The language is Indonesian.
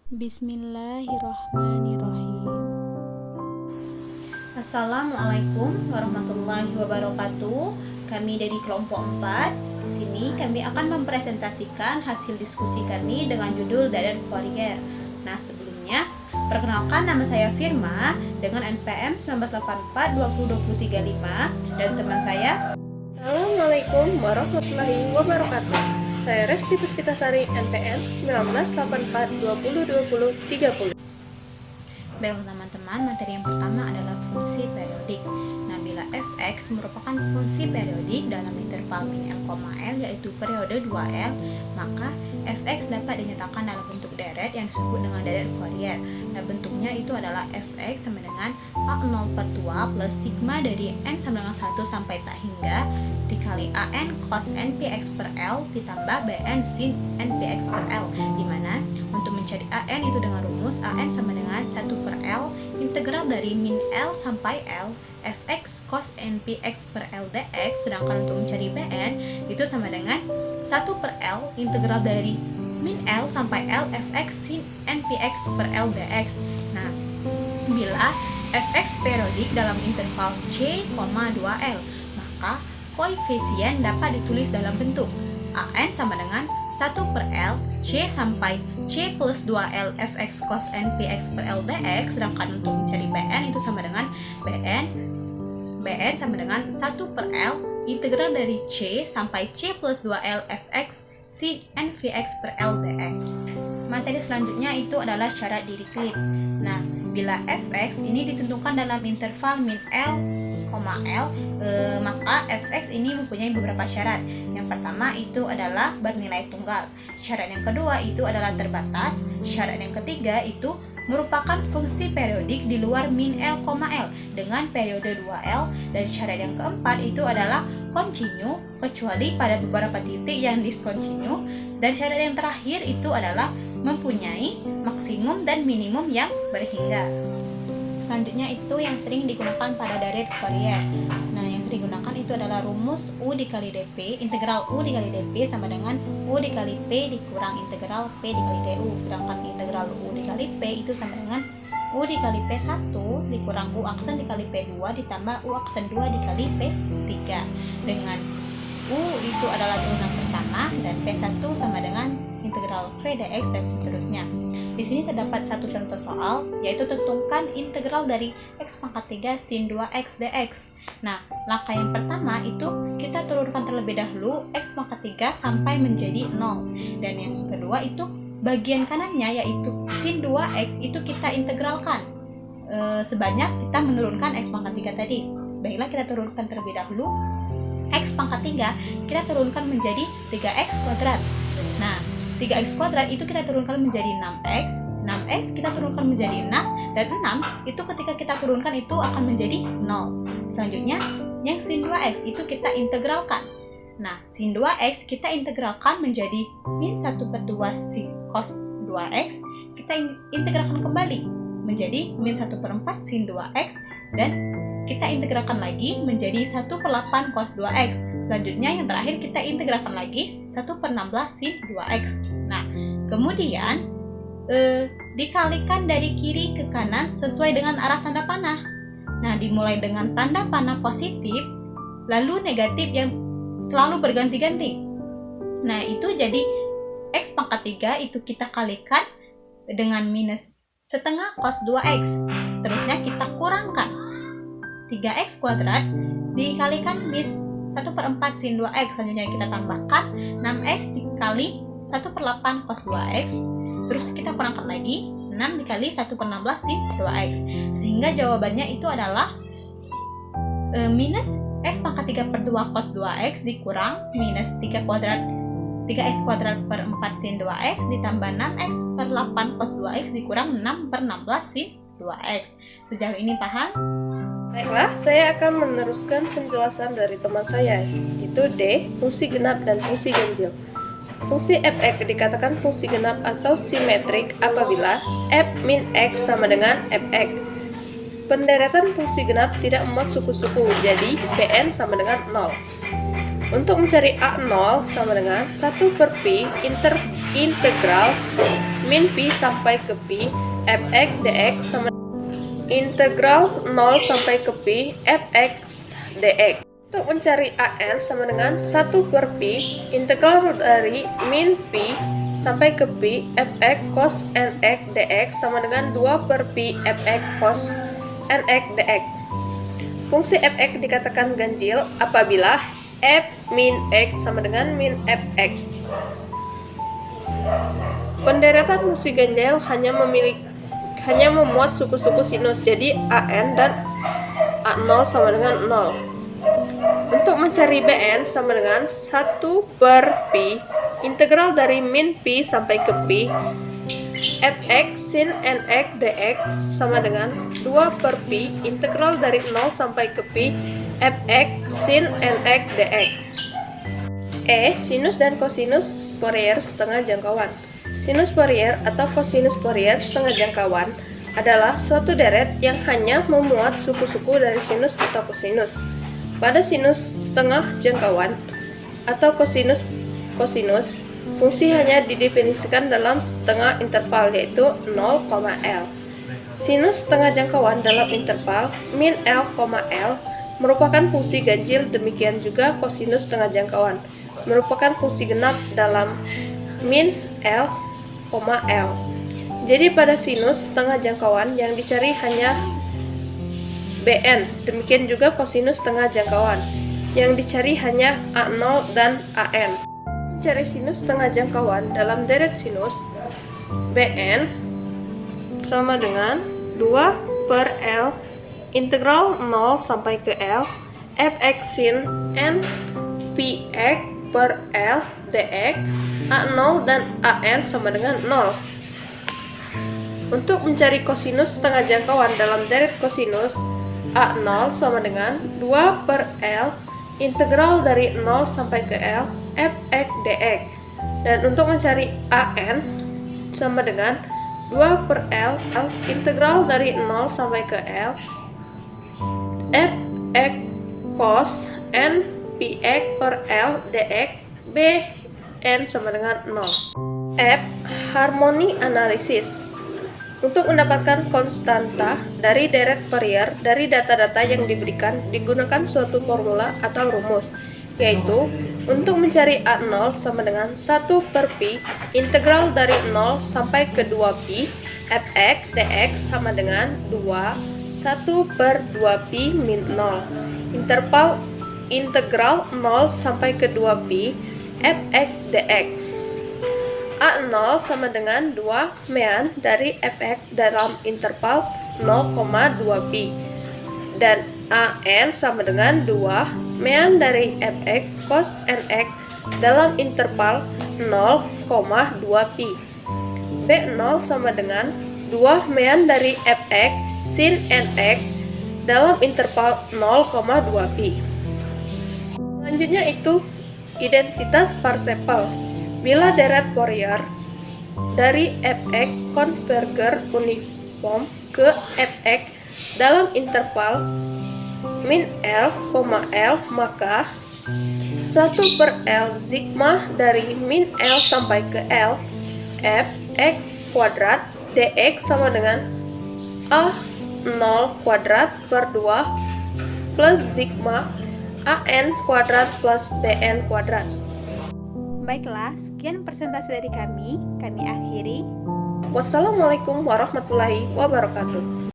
Bismillahirrahmanirrahim. Assalamualaikum warahmatullahi wabarakatuh. Kami dari kelompok 4. Di sini kami akan mempresentasikan hasil diskusi kami dengan judul Dadat Fourier. Nah, sebelumnya perkenalkan, nama saya Firma dengan NPM 1984-20235 dan teman saya. Assalamualaikum warahmatullahi wabarakatuh. Saya Resti Puspitasari, NPM 1984-202030. Baik teman-teman, materi yang pertama adalah fungsi periodik. Nah, bila fx merupakan fungsi periodik dalam interval min L, L yaitu periode 2L, maka fx dapat dinyatakan dalam bentuk deret yang disebut dengan deret Fourier. Nah, bentuknya itu adalah fx sama dengan A0/2 plus sigma dari n sama dengan 1 sampai tak hingga dikali an cos npx per L ditambah bn sin npx per L, dimana untuk mencari an itu dengan rumus an sama dengan 1 per L integral dari min L sampai L fx cos npx per L dx, sedangkan untuk mencari bn itu sama dengan 1 per L integral dari min L sampai L fx sin npx per L dx. Nah, bila fx periodik dalam interval c, 2L, maka koefisien dapat ditulis dalam bentuk an sama dengan 1 per L c sampai c plus 2L fx cos npx per L dx, sedangkan untuk mencari bn itu sama dengan bn sama dengan 1 per L integral dari c sampai c plus 2L fx sin npx per L dx. Materi selanjutnya itu adalah syarat Dirichlet. Nah, bila fx ini ditentukan dalam interval min L, L, maka fx ini mempunyai beberapa syarat. Yang pertama itu adalah bernilai tunggal. Syarat yang kedua itu adalah terbatas. Syarat yang ketiga itu merupakan fungsi periodik di luar min L, L dengan periode 2L. Dan syarat yang keempat itu adalah kontinu kecuali pada beberapa titik yang diskontinu. Dan syarat yang terakhir itu adalah mempunyai maksimum dan minimum yang berhingga. Selanjutnya itu yang sering digunakan pada deret Fourier. Nah, yang sering digunakan itu adalah rumus U dikali dp, integral U dikali dp sama dengan U dikali P dikurang integral P dikali du. Sedangkan integral U dikali P itu sama dengan U dikali P1 dikurang U aksen dikali P2 ditambah U aksen 2 dikali P3. Dengan U itu adalah turunan pertama dan P1 sama dengan integral V dx dan seterusnya. Di sini terdapat satu contoh soal, yaitu tentukan integral dari x pangkat 3 sin 2x dx. Nah, langkah yang pertama itu kita turunkan terlebih dahulu x pangkat 3 sampai menjadi 0. Dan yang kedua itu bagian kanannya yaitu sin 2x itu kita integralkan sebanyak kita menurunkan x pangkat 3 tadi. Baiklah, kita turunkan terlebih dahulu x pangkat 3 kita turunkan menjadi 3x kuadrat. Nah, 3x kuadrat itu kita turunkan menjadi 6x, 6x kita turunkan menjadi 6, dan 6 itu ketika kita turunkan itu akan menjadi 0. Selanjutnya, yang sin 2x itu kita integralkan. Nah, sin 2x kita integralkan menjadi min 1/2 sin cos 2x, kita integralkan kembali menjadi min 1/4 sin 2x, dan kita integralkan lagi menjadi 1/8 cos 2x. Selanjutnya yang terakhir kita integralkan lagi 1/16 sin 2x. Nah, kemudian dikalikan dari kiri ke kanan sesuai dengan arah tanda panah. Nah, dimulai dengan tanda panah positif, lalu negatif yang selalu berganti-ganti. Nah, itu jadi x pangkat 3 itu kita kalikan dengan minus setengah cos 2x. Terusnya kita kurangkan 3x kuadrat dikalikan bis 1/4 sin 2x. Selanjutnya kita tambahkan 6x dikali 1/8 cos 2x. Terus kita kurangkan lagi 6 dikali 1/16 sin 2x. Sehingga jawabannya itu adalah minus x pangkat 3/2 cos 2x dikurang minus 3x kuadrat per 4 sin 2x ditambah 6x per 8 cos 2x dikurang 6/16 sin 2x. Sejauh ini paham? Baiklah, saya akan meneruskan penjelasan dari teman saya, yaitu D, fungsi genap dan fungsi ganjil. Fungsi fx dikatakan fungsi genap atau simetrik apabila f min x sama dengan fx. Penderetan fungsi genap tidak memuat suku-suku, jadi bn sama dengan 0. Untuk mencari A0 sama dengan 1 per Pi integral min Pi sampai ke Pi fx dx sama integral 0 sampai ke Pi fx dx. Untuk mencari AN sama dengan 1 per Pi integral dari min Pi sampai ke Pi fx cos nx dx sama dengan 2 per Pi fx cos nx dx. Fungsi fx dikatakan ganjil apabila f min x sama dengan min fx. Penderetan fungsi ganjil hanya memuat suku-suku sinus, jadi AN dan A0 sama dengan 0. Untuk mencari BN sama dengan 1 per Pi integral dari min Pi sampai ke Pi fx sin nx dx sama dengan 2 per Pi integral dari 0 sampai ke Pi fx sin nx dx. Sinus dan kosinus Fourier setengah jangkauan. Sinus Fourier atau kosinus Fourier setengah jangkauan adalah suatu deret yang hanya memuat suku-suku dari sinus atau kosinus. Pada sinus setengah jangkauan atau kosinus, fungsi hanya didefinisikan dalam setengah interval yaitu 0,L. Sinus setengah jangkauan dalam interval min L, L merupakan fungsi ganjil, demikian juga kosinus setengah jangkauan merupakan fungsi genap dalam min L, L. Jadi pada sinus setengah jangkauan yang dicari hanya BN, demikian juga kosinus setengah jangkauan yang dicari hanya A0 dan AN. Mencari sinus setengah jangkauan dalam deret sinus, BN sama dengan 2 per L integral 0 sampai ke L fx sin n px per L dx. A0 dan AN sama dengan 0. Untuk mencari kosinus setengah jangkauan dalam deret kosinus, A0 sama dengan 2 per L integral dari 0 sampai ke L fx dx. Dan untuk mencari AN sama dengan 2 per L integral dari 0 sampai ke L fx cos n px per L dx. Bn sama dengan 0. F. Harmoni analisis. Untuk mendapatkan konstanta dari deret Fourier dari data-data yang diberikan digunakan suatu formula atau rumus, yaitu untuk mencari A0 sama dengan 1 per Pi integral dari 0 sampai ke 2Pi fx dx sama dengan 1 per 2Pi min 0 interval integral 0 sampai ke 2Pi fx dx. A0 sama dengan 2 mean dari fx dalam interval 0,2pi dan AN sama dengan 2 mean dari fx cos nx dalam interval 0,2pi. B0 sama dengan 2 mean dari fx sin nx dalam interval 0,2pi. Selanjutnya itu identitas Parseval. Bila deret Fourier dari fx konverger uniform ke fx dalam interval min L, L, maka 1 per L sigma dari min L sampai ke L fx kuadrat dx sama dengan A0 kuadrat per 2 plus sigma AN kuadrat plus BN kuadrat. Baiklah, sekian presentasi dari kami akhiri. Wassalamualaikum warahmatullahi wabarakatuh.